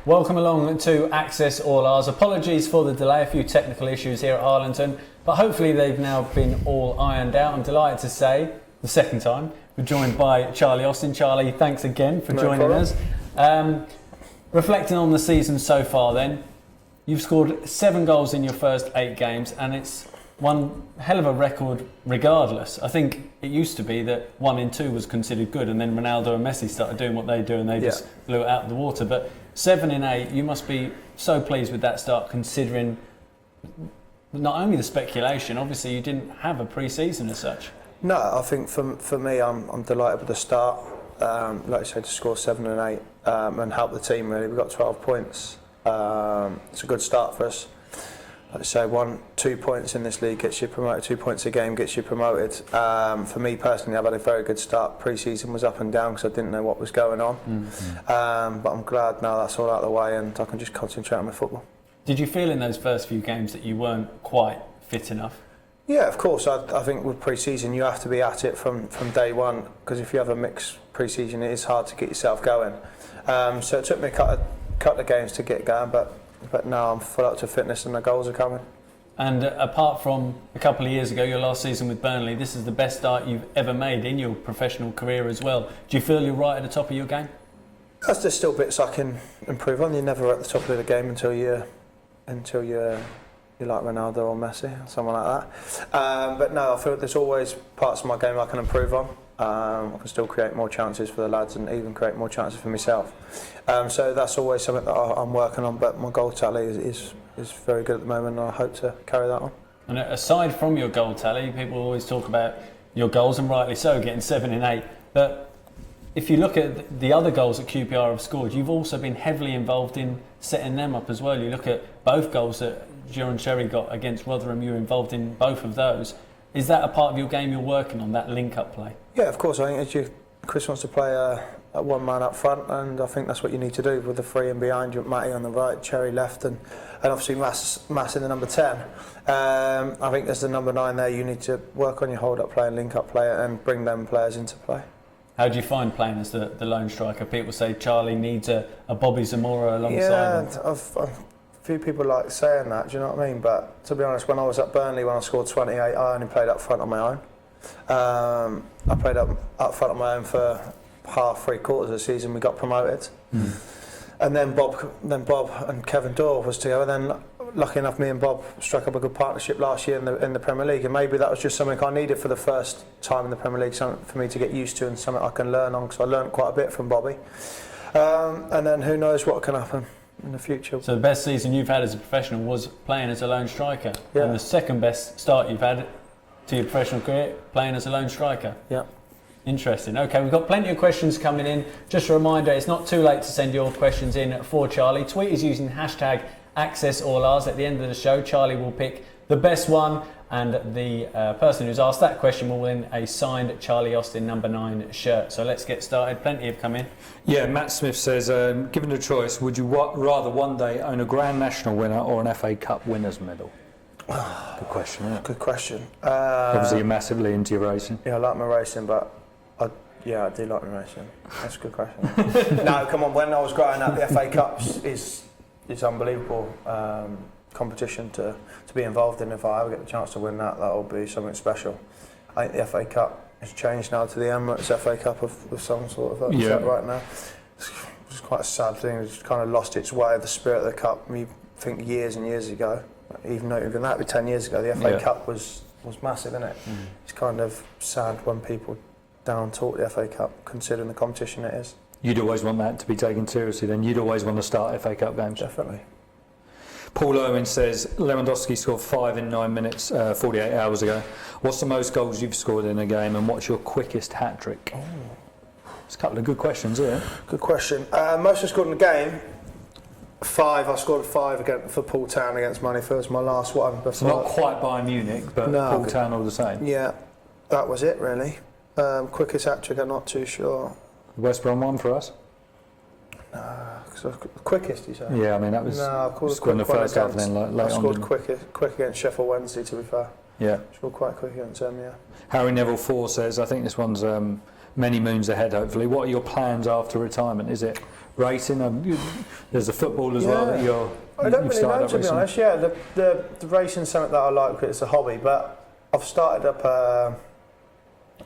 Welcome along to Access All Ours. Apologies for the delay, a few technical issues here at Arlington, but hopefully they've now been all ironed out. I'm delighted to say, the second time, we're joined by Charlie Austin. Charlie, thanks again for joining us. Reflecting on the season so far then, you've scored 7 goals in your first 8 games, and it's one hell of a record regardless. I think it used to be that 1 in 2 was considered good, and then Ronaldo and Messi started doing what they do and they just blew it out of the water. But 7 in 8, you must be so pleased with that start, considering not only the speculation, obviously you didn't have a pre-season as such. No, I think for me, I'm delighted with the start. Like I said, to score 7 and 8 and help the team really. We got 12 points. It's a good start for us. Like I say, 2 points in this league gets you promoted, 2 points a game gets you promoted. For me personally, I've had a very good start. Pre-season was up and down because I didn't know what was going on. But I'm glad now that's all out of the way and I can just concentrate on my football. Did you feel in those first few games that you weren't quite fit enough? Yeah, of course. I think with pre-season you have to be at it from day one, because if you have a mixed pre-season it is hard to get yourself going. So it took me a couple of games to get going, but now I'm full up to fitness and the goals are coming. And apart from a couple of years ago, your last season with Burnley, this is the best start you've ever made in your professional career as well. Do you feel you're right at the top of your game? There's still bits I can improve on. You're never at the top of the game until you're like Ronaldo or Messi or someone like that. But no, I feel there's always parts of my game I can improve on. I can still create more chances for the lads and even create more chances for myself. So that's always something that I'm working on, but my goal tally is very good at the moment and I hope to carry that on. And aside from your goal tally, people always talk about your goals, and rightly so, getting 7 in 8. But if you look at the other goals that QPR have scored, you've also been heavily involved in setting them up as well. You look at both goals that Giron Cherry got against Rotherham, you were involved in both of those. Is that a part of your game you're working on, that link-up play? Yeah, of course. I think Chris wants to play a one man up front, and I think that's what you need to do with the 3 in behind you, Matty on the right, Cherry left, and obviously Mass in the number 10. I think as the number 9 there, you need to work on your hold-up play and link-up play and bring them players into play. How do you find playing as the lone striker? People say Charlie needs a Bobby Zamora alongside him. A few people like saying that, do you know what I mean? But to be honest, when I was at Burnley, when I scored 28, I only played up front on my own. I played up front on my own for half, 3/4 of the season. We got promoted, and then Bob and Kevin Dorr was together. Then, lucky enough, me and Bob struck up a good partnership last year in the Premier League, and maybe that was just something I needed for the first time in the Premier League, something for me to get used to and something I can learn on, because I learned quite a bit from Bobby. And then who knows what can happen in the future. So the best season you've had as a professional was playing as a lone striker, and the second best start you've had to your professional career playing as a lone striker. Yeah. Interesting. Okay, we've got plenty of questions coming in. Just a reminder, it's not too late to send your questions in for Charlie. Tweet is using hashtag AccessAllOurs. At the end of the show, Charlie will pick the best one, and the person who's asked that question will win a signed Charlie Austin number 9 shirt. So let's get started. Plenty have come in. Yeah, Matt Smith says, given the choice, would you rather one day own a Grand National winner or an FA Cup winners medal? Good question, isn't it? Good question. Obviously you're massively into your racing. Yeah, I like my racing, but I do like my racing. That's a good question. No, come on, when I was growing up, the FA Cups is unbelievable competition to be involved in. If I ever get the chance to win that, that'll be something special. I think the FA Cup has changed now to the Emirates FA Cup with some sort of upset right now. It's quite a sad thing. It's kind of lost its way, the spirit of the Cup. You think years and years ago, even that would be 10 years ago, the FA Cup was massive, isn't it? It's kind of sad when people down talk the FA Cup, considering the competition it is. You'd always want that to be taken seriously then. You'd always want to start FA Cup games. Definitely. Paul Owen says, Lewandowski scored 5 in 9 minutes 48 hours ago. What's the most goals you've scored in a game, and what's your quickest hat-trick? It's a couple of good questions, isn't it? Good question. Most I've scored in a game, 5. I scored 5 for Poole Town against Moneyfields, my last one. So not quite Bayern Munich, but Poole Town all the same. Yeah, that was it really. Quickest hat-trick, I'm not too sure. West Brom one for us? Quickest, you say? Yeah, I mean that was in the first half and then late on. I scored quick against Sheffield Wednesday, to be fair. Yeah. Scored quite quick against them, yeah. Harry Neville 4 says, I think this one's many moons ahead hopefully. What are your plans after retirement? Is it racing? There's a football as well that I don't you've really started know, up to be recently. honest. Yeah, the racing's something that I like because it's a hobby, but I've started up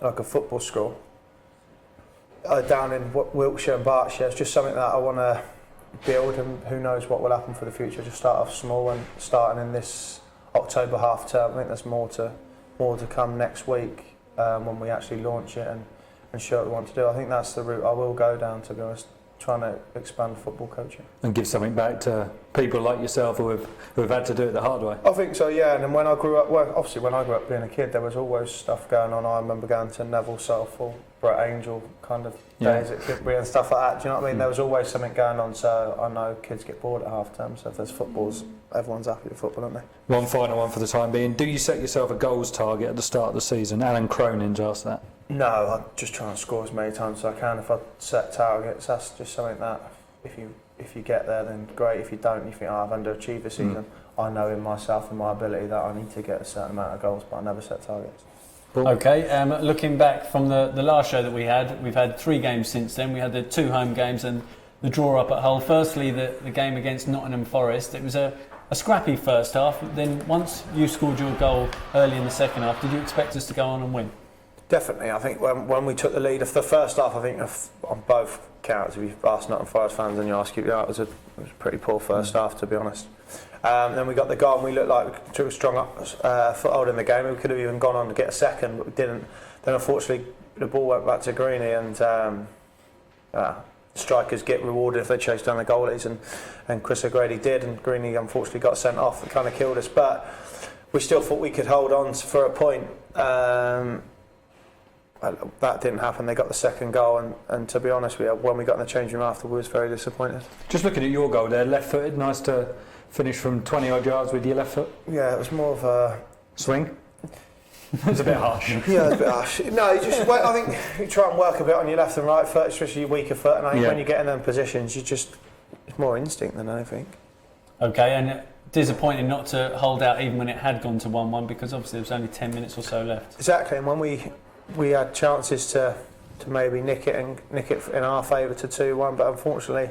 like a football school down in Wiltshire and Berkshire. It's just something that I want to build, and who knows what will happen for the future. Just start off small, and starting in this October half term. I think there's more to come next week when we actually launch it and show what we want to do. I think that's the route I will go down, to be honest, trying to expand football coaching. And give something back to people like yourself who have had to do it the hard way. I think so, yeah. And then when I grew up, well, obviously when I grew up being a kid, there was always stuff going on. I remember going to Neville Southall, Brett Angel kind of days at Kidbury and stuff like that. Do you know what I mean? There was always something going on, so I know kids get bored at half term, so if there's footballs, everyone's happy with football, aren't they? One final one for the time being. Do you set yourself a goals target at the start of the season? Alan Cronin's asked that. No, I just try and score as many times as I can. If I set targets, that's just something that if you get there, then great. If you don't, you think, I've underachieved this season. I know in myself and my ability that I need to get a certain amount of goals, but I never set targets. Okay, looking back from the last show that we've had 3 games since then. We had the 2 home games and the draw up at Hull. Firstly, the game against Nottingham Forest. It was a scrappy first half. Then once you scored your goal early in the second half, did you expect us to go on and win? Definitely. I think when we took the lead of the first half, I think on both counts, if you've asked Nottingham Forest fans and you ask QPR, it was a pretty poor first half, to be honest. Then we got the goal and we looked like we took a strong foothold in the game. We could have even gone on to get a second, but we didn't. Then unfortunately the ball went back to Greeny, and strikers get rewarded if they chase down the goalies, and Chris O'Grady did, and Greeny unfortunately got sent off. It kind of killed us, but we still thought we could hold on for a point. That didn't happen. They got the second goal, and to be honest, when we got in the change room after, we was very disappointed. Just looking at your goal there, left-footed, nice to finish from 20 odd yards with your left foot. Yeah, it was more of a swing. It was a bit harsh. Yeah, it was a bit harsh. No, I think you try and work a bit on your left and right foot, especially your weaker foot, and I think when you get in them positions, it's more instinct than anything. Okay, and disappointing not to hold out even when it had gone to 1-1, because obviously there was only 10 minutes or so left. Exactly, and when we had chances to maybe nick it in our favour to 2-1, but unfortunately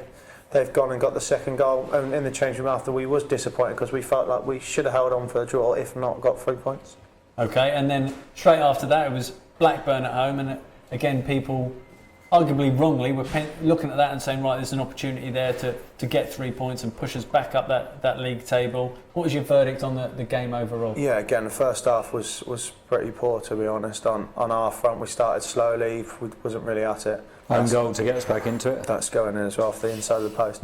they've gone and got the second goal, and in the change room after we was disappointed because we felt like we should have held on for a draw, if not got 3 points. Okay, and then straight after that it was Blackburn at home, and again people arguably wrongly were looking at that and saying, right, there's an opportunity there to get 3 points and push us back up that league table. What was your verdict on the game overall? Yeah, again, the first half was pretty poor, to be honest. On our front, we started slowly, we wasn't really at it. Own goal to get us back into it. That's going in as well off the inside of the post.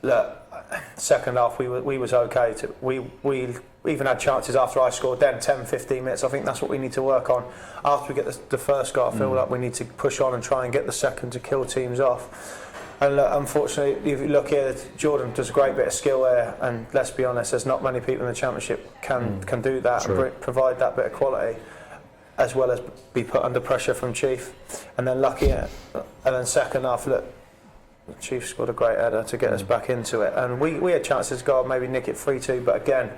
Look, second half we was okay. We even had chances after I scored then, 10-15 minutes. I think that's what we need to work on. After we get the first goal, I feel like we need to push on and try and get the second to kill teams off. And look, unfortunately, if you look here, Jordan does a great bit of skill there, and let's be honest, there's not many people in the Championship can do that and provide that bit of quality, as well as be put under pressure from Chief. And then second half, look, Chief scored a great header to get us back into it, and we had chances to go maybe nick it 3-2, but again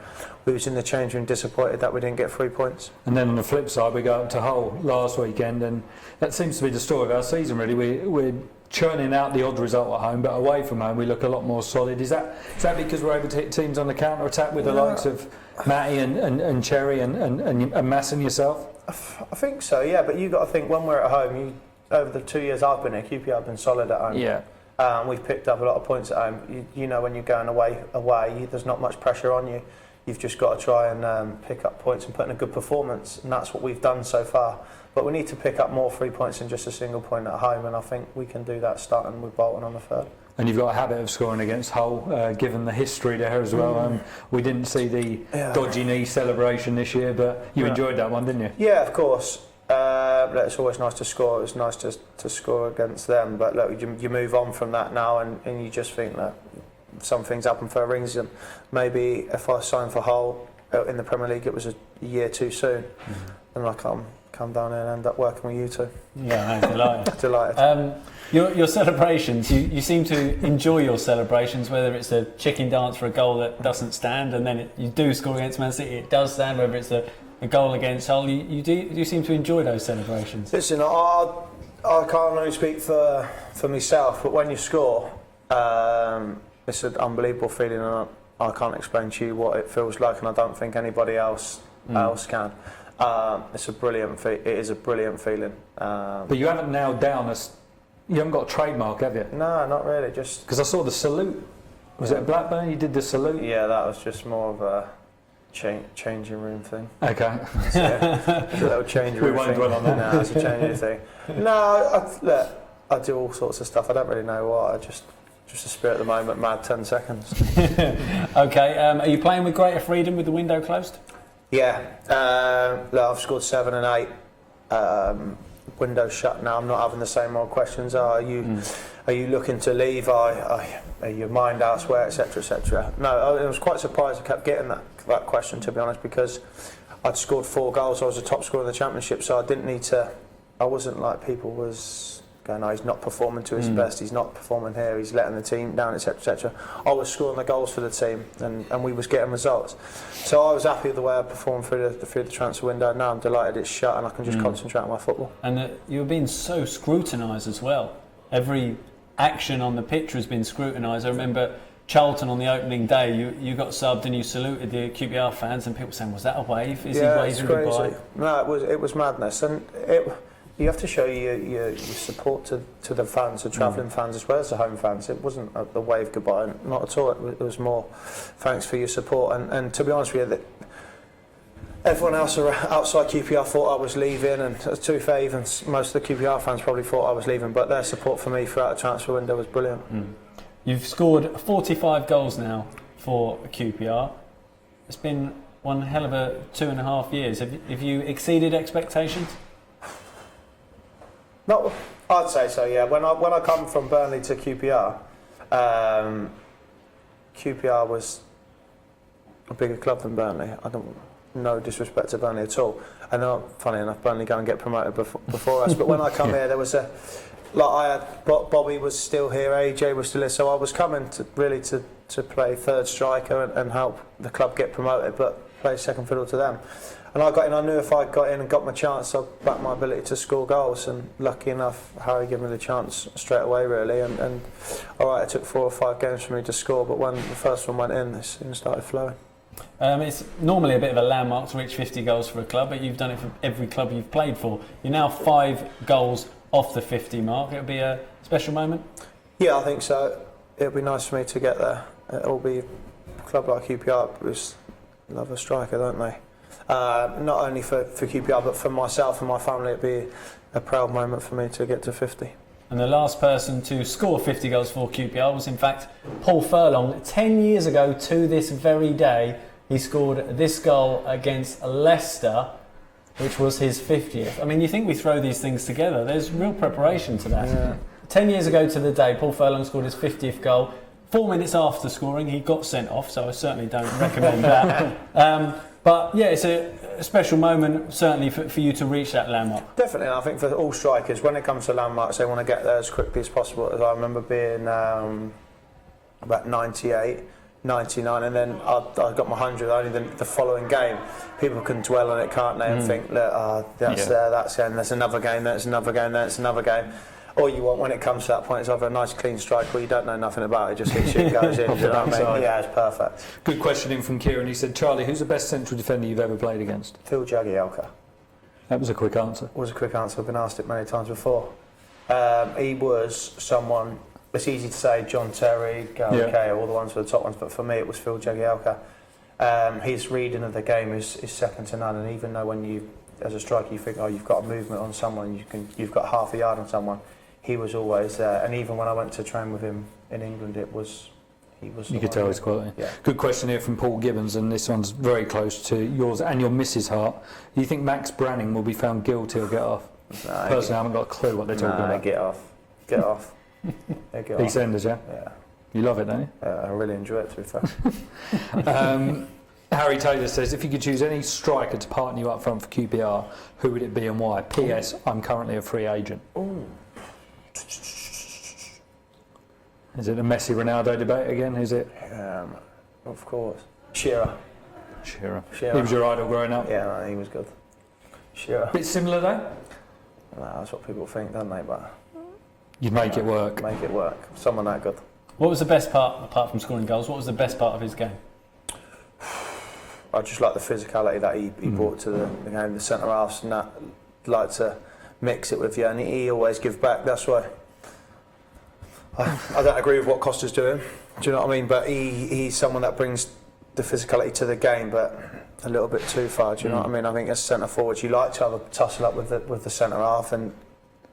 we was in the change room disappointed that we didn't get 3 points. And then on the flip side, we go up to Hull last weekend, and that seems to be the story of our season really. We're churning out the odd result at home, but away from home we look a lot more solid. Is that because we're able to hit teams on the counter attack with the likes of Matty and Cherry and Mass and yourself? I think so, yeah, but you've got to think when we're at home, over the 2 years I've been here, QPR have been solid at home. Yeah. We've picked up a lot of points at home. You know, when you're going away, there's not much pressure on you. You've just got to try and pick up points and put in a good performance, and that's what we've done so far. But we need to pick up more 3 points than just a single point at home, and I think we can do that starting with Bolton on the third. And you've got a habit of scoring against Hull, given the history there as well. We didn't see the dodgy knee celebration this year, but you enjoyed that one, didn't you? Yeah, of course. It's always nice to score. It was nice to score against them, but look, you move on from that now, and you just think that some things happen for a reason. Maybe if I signed for Hull in the Premier League, it was a year too soon, and I come down here and end up working with you two. Yeah, I'm delighted. Delighted. Your celebrations, you seem to enjoy your celebrations, whether it's a chicken dance for a goal that doesn't stand, and then you do score against Man City, it does stand, whether it's a goal against Hull, you do seem to enjoy those celebrations. Listen, I can't only speak for myself, but when you score, it's an unbelievable feeling, and I can't explain to you what it feels like, and I don't think anybody else can. It's a brilliant. It is a brilliant feeling. But you haven't nailed down you haven't got a trademark, have you? No, not really. Just because I saw the salute. Was it at Blackburn? You did the salute. Yeah, that was just more of a changing room thing. Okay. So, a little change room. We won't thing. dwell on that. No, it's a changing thing. No, I do all sorts of stuff. I don't really know what. I just a spirit at the moment. Mad 10 seconds. Okay. Are you playing with greater freedom with the window closed? Yeah. Look, I've scored 7 and 8. Windows shut now. I'm not having the same old questions. Are you looking to leave? Are your mind elsewhere, etc., etc.? No, I was quite surprised I kept getting that question, to be honest, because I'd scored 4 goals. I was a top scorer in the championship, so I didn't need to. I wasn't like people was going, "Oh, he's not performing to his best. He's not performing here. He's letting the team down, etc., etc." I was scoring the goals for the team, and we was getting results. So I was happy with the way I performed through the transfer window. Now I'm delighted it's shut, and I can just concentrate on my football. And you were being so scrutinised as well. Every action on the pitch has been scrutinised. I remember Charlton on the opening day, you got subbed and you saluted the QPR fans, and people saying, "Was that a wave? Is he waving goodbye?" No, it was madness, and you have to show your support to the fans, the travelling fans as well as the home fans. It wasn't the wave goodbye, not at all. It was more thanks for your support, and to be honest with you, everyone else outside QPR thought I was leaving, and to be fair, even most of the QPR fans probably thought I was leaving, but their support for me throughout the transfer window was brilliant. You've scored 45 goals now for QPR. It's been one hell of a 2.5 years. Have you exceeded expectations? No, I'd say so. Yeah. When I come from Burnley to QPR, QPR was a bigger club than Burnley. No disrespect to Burnley at all. And funny enough, Burnley go and get promoted before us. But when I come here, there was Bobby was still here, AJ was still here, so I was coming to play third striker and help the club get promoted, but play second fiddle to them. And I got in. I knew if I got in and got my chance, I'd back my ability to score goals. And lucky enough, Harry gave me the chance straight away, really. And all right, it took 4 or 5 games for me to score, but when the first one went in, it soon started flowing. It's normally a bit of a landmark to reach 50 goals for a club, but you've done it for every club you've played for. You're now 5 goals off the 50 mark. It'll be a special moment? Yeah, I think so. It'll be nice for me to get there. It'll be a club like QPR, who's love a striker, don't they? Not only for QPR, but for myself and my family, it'd be a proud moment for me to get to 50. And the last person to score 50 goals for QPR was in fact Paul Furlong. 10 years ago to this very day, he scored this goal against Leicester, which was his 50th. I mean, you think we throw these things together, there's real preparation to that. Yeah. 10 years ago to the day, Paul Furlong scored his 50th goal. 4 minutes after scoring, he got sent off, so I certainly don't recommend that. But yeah, it's a special moment, certainly for you to reach that landmark. Definitely, and I think for all strikers, when it comes to landmarks, they want to get there as quickly as possible. As I remember being about 98, 99, and then I got my 100 only the following game. People can dwell on it, can't they, and think, look, that's there, that's there, and there's another game, there's another game, there's another game. All you want when it comes to that point is either a nice clean strike or you don't know nothing about it, just hits you and goes in. You know what I mean? Yeah, it's perfect. Good question in from Kieran. He said, Charlie, who's the best central defender you've ever played against? Phil Jagielka. That was a quick answer. Was a quick answer. I've been asked it many times before. He was someone, it's easy to say John Terry, Gary Kay, all the ones for the top ones, but for me it was Phil Jagielka. His reading of the game is second to none, and even though when you, as a striker, you think, oh, you've got a movement on someone, you've got half a yard on someone, he was always there. And even when I went to train with him in England, he was. You could tell his quality. Yeah. Good question here from Paul Gibbons, and this one's very close to yours and your missus' heart. Do you think Max Branning will be found guilty or get off? No, personally, I haven't got a clue what they're talking about. Get off. Get off. Yeah, get off. EastEnders, yeah? Yeah. You love it, don't you? Yeah, I really enjoy it, to be fair. Harry Taylor says, if you could choose any striker to partner you up front for QPR, who would it be and why? P.S. I'm currently a free agent. Ooh. Is it the Messi Ronaldo debate again? Is it? Of course. Shearer. He was your idol growing up? Yeah, he was good. Shearer. Bit similar though? Nah, that's what people think, don't they? But You'd make it work. Make it work. Someone that good. What was the best part, apart from scoring goals, what was the best part of his game? I just like the physicality that he brought to the game, the centre halves, and that like to mix it with you, and he always gives back. That's why I don't agree with what Costa's doing. Do you know what I mean? But he's someone that brings the physicality to the game, but a little bit too far. Do you know what I mean? I think as centre forwards, you like to have a tussle up with the centre half, and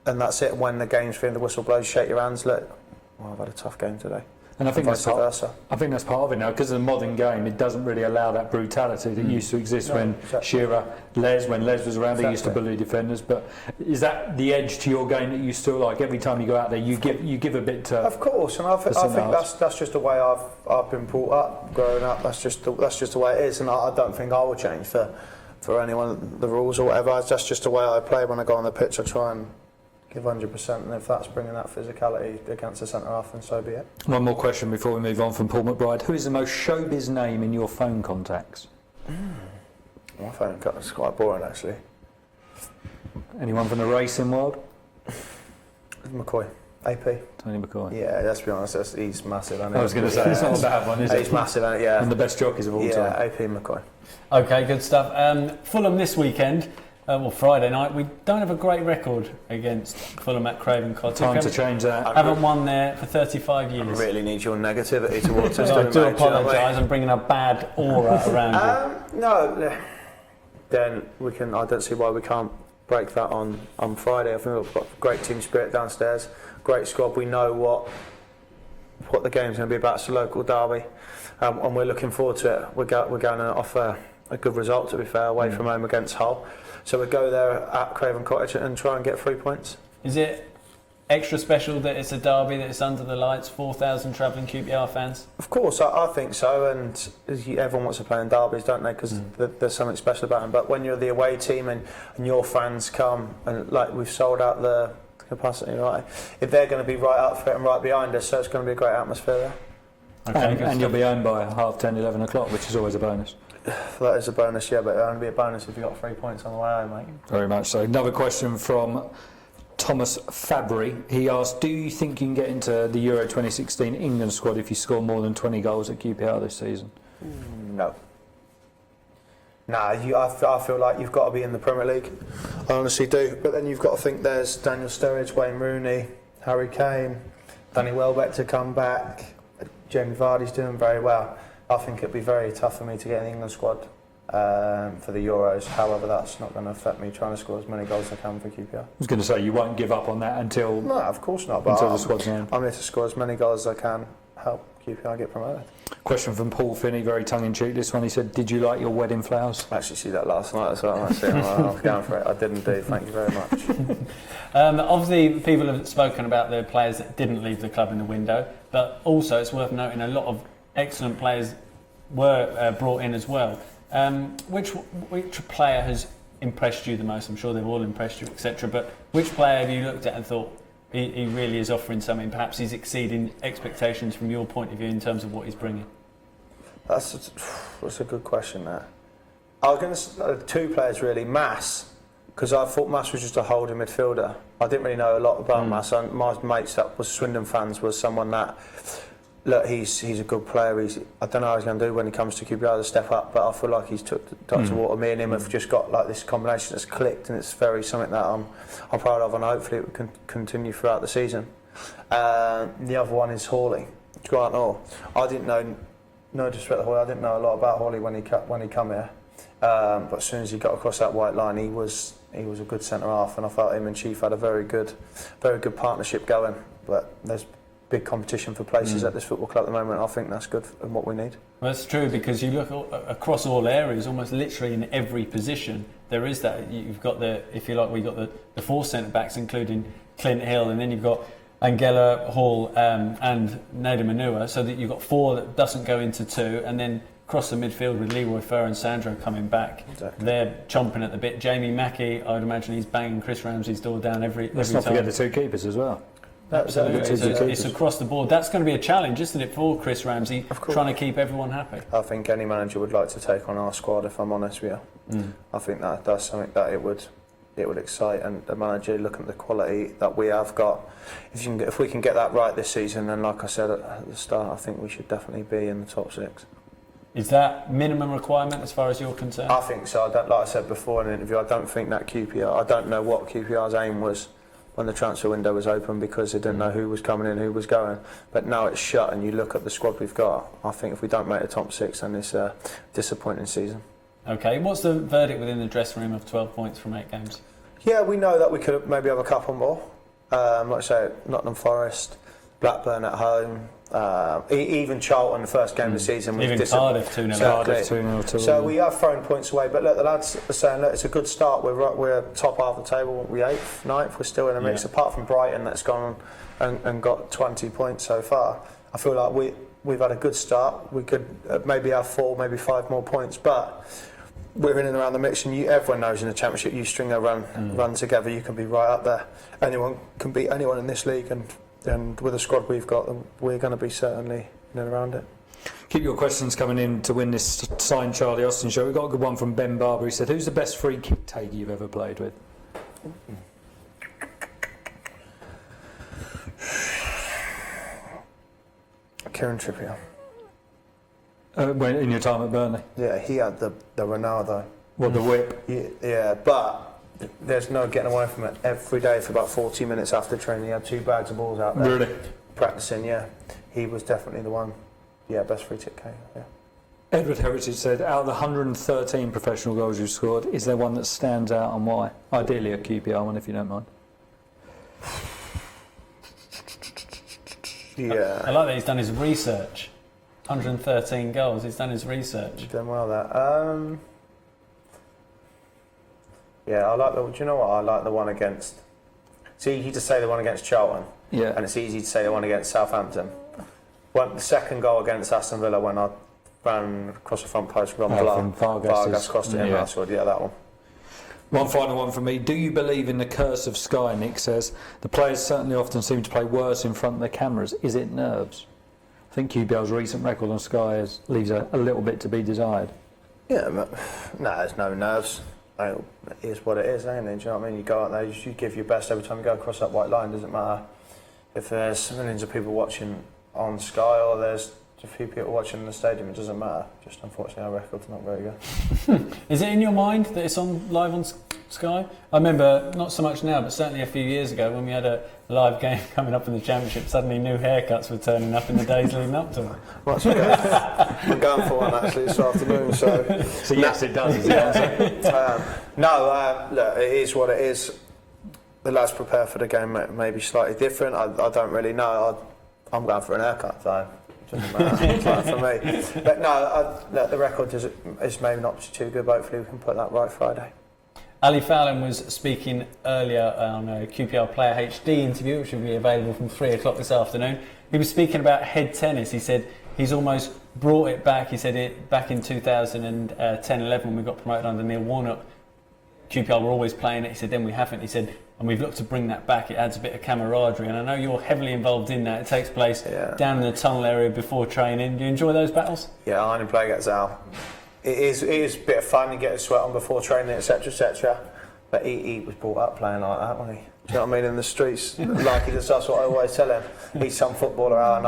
that's it. When the game's finished, the whistle blows, shake your hands. Look, well, I've had a tough game today. And I think vice versa. I think that's part of it now, because in the modern game, it doesn't really allow that brutality that used to exist when Shearer, when Les was around, they used to bully defenders. But is that the edge to your game that you still like? Every time you go out there, you give a bit to. Of course, and I think that's just the way I've been brought up, growing up. That's just the way it is, and I don't think I will change for anyone the rules or whatever. That's just the way I play when I go on the pitch. I try and give 100%, and if that's bringing that physicality against the centre half, then so be it. One more question before we move on from Paul McBride. Who is the most showbiz name in your phone contacts? My phone contacts is quite boring, actually. Anyone from the racing world? McCoy. AP. Tony McCoy. Yeah, let's be honest, he's massive. I was going to say, it's not a bad one, is it? He's massive, yeah. And the best jockeys of all time. Yeah, AP McCoy. Okay, good stuff. Fulham this weekend. Friday night, we don't have a great record against Fulham at Craven Cottage. Time to change that. Haven't won there for 35 years. I really need your negativity towards us. I do apologise. I'm bringing a bad aura around you. No, then we can. I don't see why we can't break that on Friday. I think we've got great team spirit downstairs, great squad. We know what the game's going to be about. It's a local derby, and we're looking forward to it. We're going to offer a good result, to be fair, away from home against Hull. So we go there at Craven Cottage and try and get 3 points. Is it extra special that it's a derby, that it's under the lights, 4,000 travelling QPR fans? Of course, I think so, and everyone wants to play in derbies, don't they? Because there's something special about them. But when you're the away team and your fans come, and like we've sold out the capacity, right? If they're going to be right up for it and right behind us, so it's going to be a great atmosphere there. Okay, and you'll be home by 10:30, 11 o'clock, which is always a bonus. That is a bonus, yeah, but it'll only be a bonus if you got 3 points on the way home, mate. Very much so. Another question from Thomas Fabry. He asked, do you think you can get into the Euro 2016 England squad if you score more than 20 goals at QPR this season? No. I feel like you've got to be in the Premier League. I honestly do. But then you've got to think there's Daniel Sturridge, Wayne Rooney, Harry Kane, Danny Welbeck to come back. Jamie Vardy's doing very well. I think it'd be very tough for me to get in the England squad for the Euros. However, that's not going to affect me trying to score as many goals as I can for QPR. I was going to say, you won't give up on that until... No, of course not. But until the squad's in. I'm here to score as many goals as I can, help QPR get promoted. Question from Paul Finney, very tongue-in-cheek this one. He said, did you like your wedding flowers? I actually see that last night as well. I was going for it. I didn't do. Thank you very much. Of the people have spoken about the players that didn't leave the club in the window, but also it's worth noting a lot of excellent players were brought in as well. Which player has impressed you the most? I'm sure they've all impressed you, etc. But which player have you looked at and thought he really is offering something? Perhaps he's exceeding expectations from your point of view in terms of what he's bringing. That's a good question. There, I was going to say 2 players really. Mass, because I thought Mass was just a holding midfielder. I didn't really know a lot about Mass. And my mates that was Swindon fans was someone that. Look, he's a good player. I don't know how he's going to do when he comes to QPR to step up, but I feel like he's took to water. Me and him have just got like this combination that's clicked, and it's very something that I'm proud of, and hopefully it can continue throughout the season. The other one is Hawley, Grant Orr. I didn't know, no disrespect to Hawley, I didn't know a lot about Hawley when he come here, but as soon as he got across that white line, he was a good centre half, and I felt him and Chief had a very good partnership going. But there's big competition for places at this football club at the moment. I think that's good and what we need. Well, that's true, because you look across all areas, almost literally in every position there is that. You've got we got the 4 centre backs, including Clint Hill, and then you've got Angela Hall and Nader Manua, so that you've got 4 that doesn't go into 2, and then across the midfield with Leroy Fer and Sandro coming back. Exactly. They're chomping at the bit. Jamie Mackie, I would imagine he's banging Chris Ramsey's door down every Let's not time. forget the 2 keepers as well. Absolutely. It's across the board. That's going to be a challenge, isn't it, for Chris Ramsey, trying to keep everyone happy? I think any manager would like to take on our squad, if I'm honest with you. I think that's something that it would excite and the manager looking at the quality that we have got. If we can get that right this season, then like I said at the start, I think we should definitely be in the top 6. Is that minimum requirement as far as you're concerned? I think so. Like I said before in an interview, I don't think that QPR. I don't know what QPR's aim was when the transfer window was open, because they didn't know who was coming in, who was going. But now it's shut, and you look at the squad we've got. I think if we don't make the top 6, then it's a disappointing season. Okay, what's the verdict within the dressing room of 12 points from 8 games? Yeah, we know that we could maybe have a couple more. Like I say, Nottingham Forest, Blackburn at home, even Charlton, the first game of the season. Was even Cardiff 2-0. Cardiff 2-0. So we have thrown points away, but look, the lads are saying, look, it's a good start. We're top half of the table. We're 8th, 9th. We're still in the mix. Apart from Brighton, that's gone and got 20 points so far. I feel like we've had a good start. We could maybe have 4, maybe 5 more points, but we're in and around the mix, and everyone knows in the Championship, you string a run together, you can be right up there. Anyone can beat anyone in this league, and with the squad we've got, we're going to be certainly in and around it. Keep your questions coming in to win this signed Charlie Austin shirt. We've got a good one from Ben Barber. He said, who's the best free kick taker you've ever played with? Kieran Trippier. When in your time at Burnley? Yeah, he had the Ronaldo. Well, the whip. Yeah, but there's no getting away from it. Every day for about 40 minutes after training, he had 2 bags of balls out there. Really? Practicing, yeah. He was definitely the one. Yeah, best free kick taker, yeah. Edward Heritage said, out of the 113 professional goals you've scored, is there one that stands out and why? Ideally a QPR one, if you don't mind. Yeah. I like that he's done his research. 113 goals, he's done his research. You've done well there. Yeah, I like the. Do you know what? I like the one against. It's easy to say the one against Charlton, Yeah. and it's easy to say the one against Southampton. The second goal against Aston Villa, when I ran across the front post from Vargas crossed it in, I scored. Yeah, that one. One final one from me. Do you believe in the curse of Sky? Nick says the players certainly often seem to play worse in front of their cameras. Is it nerves? I think QPR's recent record on Sky leaves a little bit to be desired. Yeah, but no, there's no nerves. It is what it is, ain't it? Do you know what I mean? You go out there, you give your best every time you go across that white line. Doesn't matter if there's millions of people watching on Sky or there's a few people watching in the stadium. It doesn't matter. Just unfortunately, our record's not very good. Is it in your mind that it's on live on Sky? I remember, not so much now, but certainly a few years ago when we had a live game coming up in the Championship, suddenly new haircuts were turning up in the days leading up to it. Well, I'm going for one actually this afternoon. So yes, it does. Is the answer. Look, it is what it is. The lads prepare for the game may be slightly different. I don't really know. I'm going for an haircut, so it doesn't matter. It's like for me. But no, the record is maybe not too good. Hopefully we can put that right Friday. Ali Fallon was speaking earlier on a QPR Player HD interview, which will be available from 3 o'clock this afternoon. He was speaking about head tennis. He said he's almost brought it back. He said it back in 2010-11 when we got promoted under Neil Warnock. QPR were always playing it. He said then we haven't. He said, and we've looked to bring that back. It adds a bit of camaraderie, and I know you're heavily involved in that. It takes place down in the tunnel area before training. Do you enjoy those battles? Yeah, I only play against Al. It is a bit of fun. You get a sweat on before training, etc., etc. But he was brought up playing like that, wasn't he? Do you know what I mean? In the streets, like he does. That's what I always tell him. He's some footballer out, and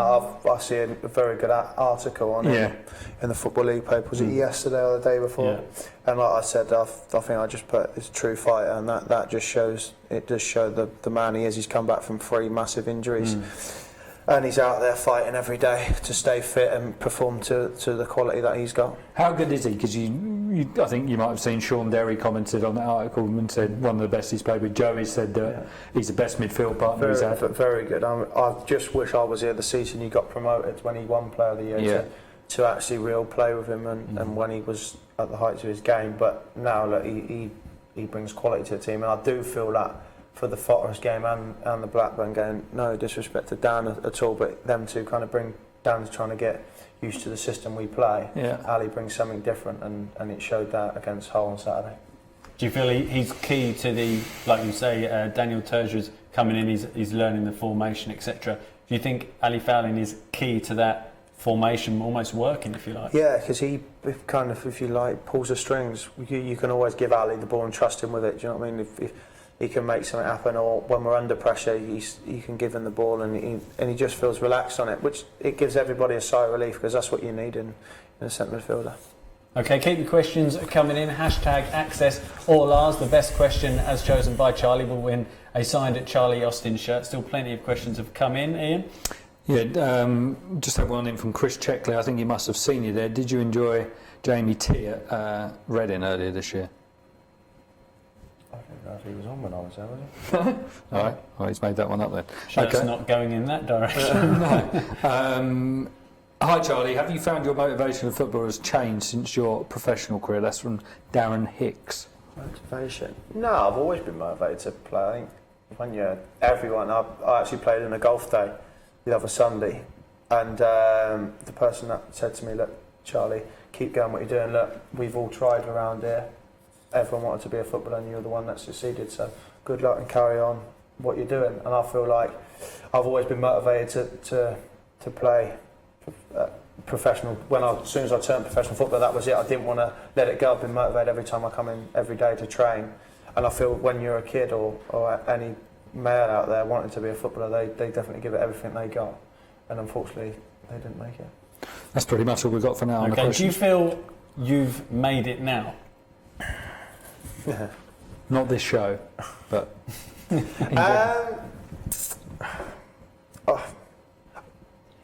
I see a very good article on him in the Football League paper. Was it yesterday or the day before? Yeah. And like I said, I think I just put this true fighter, and that just shows. It does show the man he is. He's come back from 3 massive injuries. And he's out there fighting every day to stay fit and perform to the quality that he's got. How good is he? Because I think you might have seen Sean Derry commented on that article and said one of the best he's played with. Joey said that he's the best midfield partner he's had. Very good. I just wish I was here the season he got promoted when he won Player of the Year to actually real play with him and when he was at the heights of his game. But now look, he brings quality to the team, and I do feel that. For the Forest game and the Blackburn game, no disrespect to Dan at all, but them two kind of bring Dan's trying to get used to the system we play. Ali brings something different, and it showed that against Hull on Saturday. Do you feel he's key to the, like you say, Daniel Terzia's coming in, he's learning the formation, etc. Do you think Ali Fallon is key to that formation almost working, if you like. Yeah, because he kind of, if you like, pulls the strings. You can always give Ali the ball and trust him with it. Do you know what I mean? If he can make something happen, or when we're under pressure, you can give him the ball, and he just feels relaxed on it, which it gives everybody a sigh of relief, because that's what you need in a centre midfielder. Okay, keep your questions coming in. Hashtag access all ours. The best question, as chosen by Charlie, will win a signed Charlie Austin shirt. Still plenty of questions have come in, Ian. Yeah, just had one in from Chris Checkley. I think he must have seen you there. Did you enjoy Jamie T at Reading earlier this year? I don't know if he was on when I was there, was he? All right, well, he's made that one up then. Shirt's not going in that direction. No. Hi Charlie, have you found your motivation of football has changed since your professional career? That's from Darren Hicks. Motivation? No, I've always been motivated to play. I think when you're everyone, I actually played in a golf day the other Sunday, and the person that said to me, look, Charlie, keep going what you're doing. Look, we've all tried around here. Everyone wanted to be a footballer, and you're the one that succeeded. So good luck and carry on what you're doing. And I feel like I've always been motivated to play professional. As soon as I turned professional footballer, that was it. I didn't want to let it go. I've been motivated every time I come in every day to train. And I feel when you're a kid or any male out there wanting to be a footballer, they definitely give it everything they got. And unfortunately, they didn't make it. That's pretty much all we've got for now. Okay, do you feel you've made it now? Not this show, but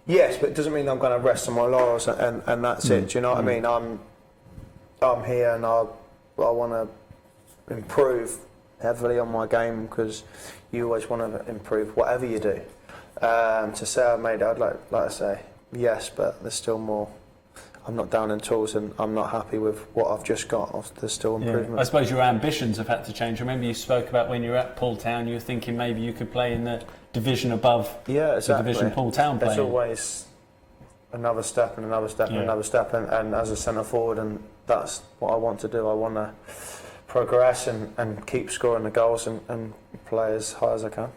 yes, but it doesn't mean I'm going to rest on my laurels and that's it. Do you know what I mean? I'm here, and I want to improve heavily on my game, because you always want to improve whatever you do. To say I've made it, I'd like to say yes, but there's still more. I'm not down in tools, and I'm not happy with what I've just got. There's still improvement. I suppose your ambitions have had to change. I remember you spoke about when you were at Poole Town, you were thinking maybe you could play in the division above the division Poole Town playing. There's always another step and another step and another step, and as a centre forward, and that's what I want to do. I want to progress and keep scoring the goals and play as high as I can.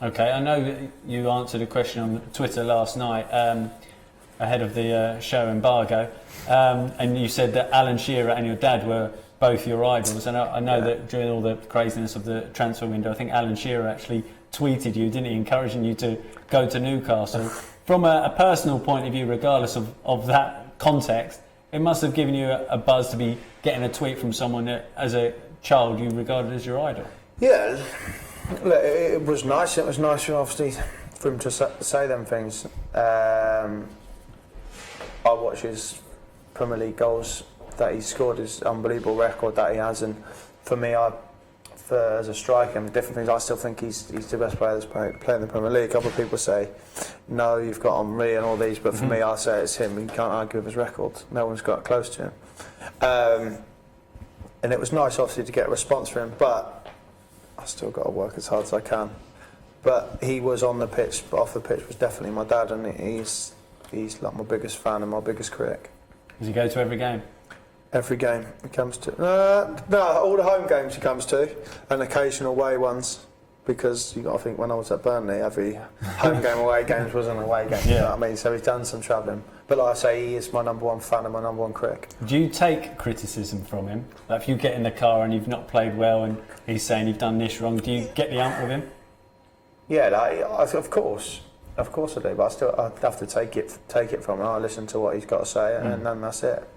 Okay, I know that you answered a question on Twitter last night ahead of the show embargo, and you said that Alan Shearer and your dad were both your idols, and I know that during all the craziness of the transfer window, I think Alan Shearer actually tweeted you, didn't he, encouraging you to go to Newcastle. From a personal point of view, regardless of that context, it must have given you a buzz to be getting a tweet from someone that, as a child, you regarded as your idol. Yeah, look, it was nice. It was nice, obviously, for him to say them things. I watch his Premier League goals that he scored, his unbelievable record that he has, and for me, as a striker and different things, I still think he's the best player that's playing the Premier League. Other people say, no, you've got Henry and all these, but for me, I say it's him. You can't argue with his record. No one's got close to him. And it was nice, obviously, to get a response from him, but I still got to work as hard as I can. But he was on the pitch, but off the pitch was definitely my dad, and he's like my biggest fan and my biggest critic. Does he go to every game? Every game he comes to. No, all the home games he comes to, and occasional away ones, because you got to think when I was at Burnley, every home game away games was an away game. You know what I mean? So he's done some travelling. But like I say, he is my number one fan and my number one critic. Do you take criticism from him? Like if you get in the car and you've not played well, and he's saying you've done this wrong, do you get the ump with him? Yeah, of course I do. But I'd have to take it from him. I listen to what he's got to say, and then that's it.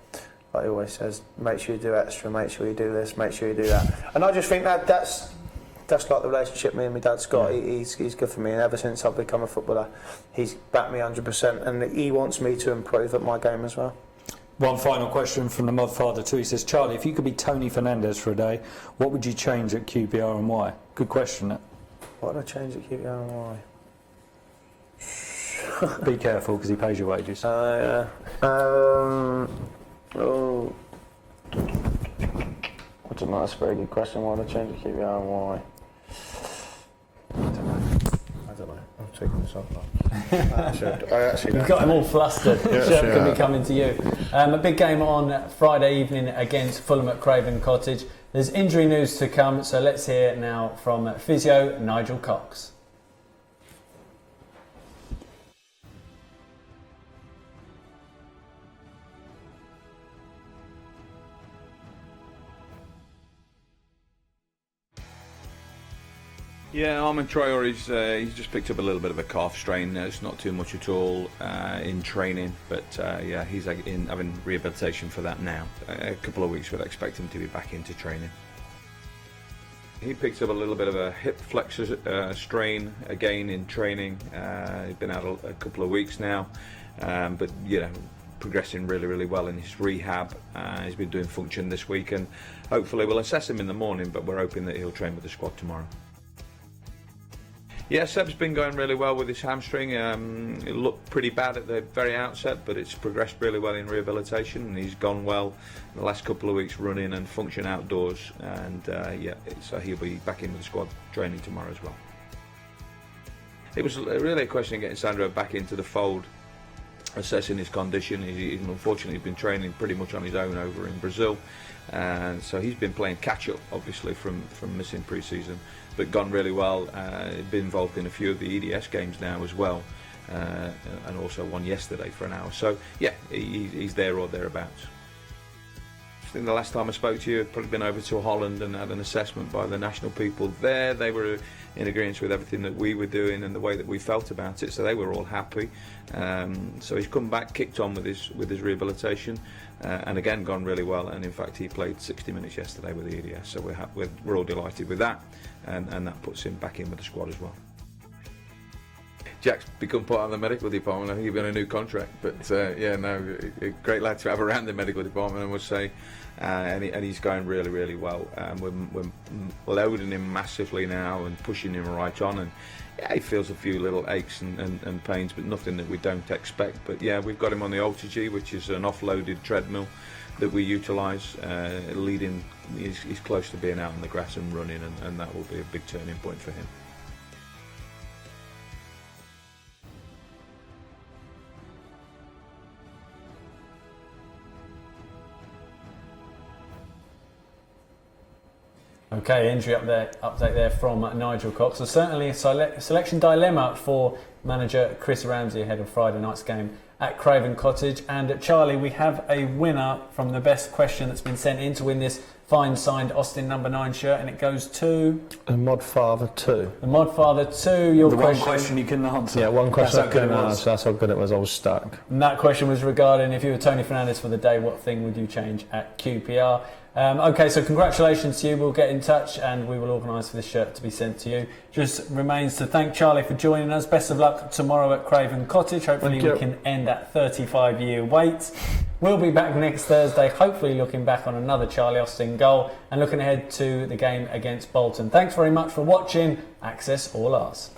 Like he always says, make sure you do extra, make sure you do this, make sure you do that. And I just think that's like the relationship me and my dad's got. He's good for me, and ever since I've become a footballer, he's backed me 100%, and he wants me to improve at my game as well. One final question from the Modfather too. He says, Charlie, if you could be Tony Fernandez for a day, what would you change at QPR and why? Good question, that. What would I change at QPR and why? Be careful, because he pays your wages. Oh, I don't know, that's a very good question. Why would I change the QPR and why? I don't know. I'm taking this off. I actually You've got him all flustered. Shirt could be coming to you. A big game on Friday evening against Fulham at Craven Cottage. There's injury news to come, so let's hear now from physio Nigel Cox. Yeah, Armand Traore, he's just picked up a little bit of a calf strain. It's not too much at all in training, but yeah, he's having rehabilitation for that now. A couple of weeks, we'd expect him to be back into training. He picked up a little bit of a hip flexor strain again in training. He's been out a couple of weeks now, but you know, progressing really well in his rehab. He's been doing function this week, and hopefully we'll assess him in the morning, but we're hoping that he'll train with the squad tomorrow. Yeah, Seb's been going really well with his hamstring. It looked pretty bad at the very outset, but it's progressed really well in rehabilitation, and he's gone well the last couple of weeks running and function outdoors. And yeah, so he'll be back in with the squad training tomorrow as well. It was really a question of getting Sandro back into the fold, assessing his condition. He's unfortunately been training pretty much on his own over in Brazil, and so he's been playing catch up, obviously from missing pre-season, but gone really well. Been involved in a few of the EDS games now as well, and also one yesterday for an hour. So yeah, he's there or thereabouts. I think the last time I spoke to you, I'd probably been over to Holland and had an assessment by the national people there. They were in agreement with everything that we were doing and the way that we felt about it, so they were all happy. So he's come back, kicked on with his rehabilitation, and again gone really well. And in fact, he played 60 minutes yesterday with the EDS, so we're all delighted with that, and that puts him back in with the squad as well. Jack's become part of the medical department. I think he's been a new contract, but yeah, no, a great lad to have around the medical department, I must say, and he's going really well. We're loading him massively now and pushing him right on, and yeah, he feels a few little aches and pains, but nothing that we don't expect. But yeah, we've got him on the Ultra-G, which is an offloaded treadmill that we utilise. Leading, he's close to being out on the grass and running, and that will be a big turning point for him. Okay, injury update there from Nigel Cox. So certainly a selection dilemma for manager Chris Ramsey ahead of Friday night's game at Craven Cottage. And Charlie, we have a winner from the best question that's been sent in to win this fine signed Austin number 9 shirt, and it goes to The Modfather 2. The Modfather 2. Your The question. one question you couldn't answer. Yeah, one question I That's how good couldn't it was. answer. That's how good it was. I was stuck. And that question was regarding if you were Tony Fernandes for the day, what thing would you change at QPR? Okay, so congratulations to you. We'll get in touch and we will organise for this shirt to be sent to you. Just remains to thank Charlie for joining us. Best of luck tomorrow at Craven Cottage. Hopefully we can end that 35-year wait. We'll be back next Thursday, hopefully looking back on another Charlie Austin goal and looking ahead to the game against Bolton. Thanks very much for watching. Access all ours.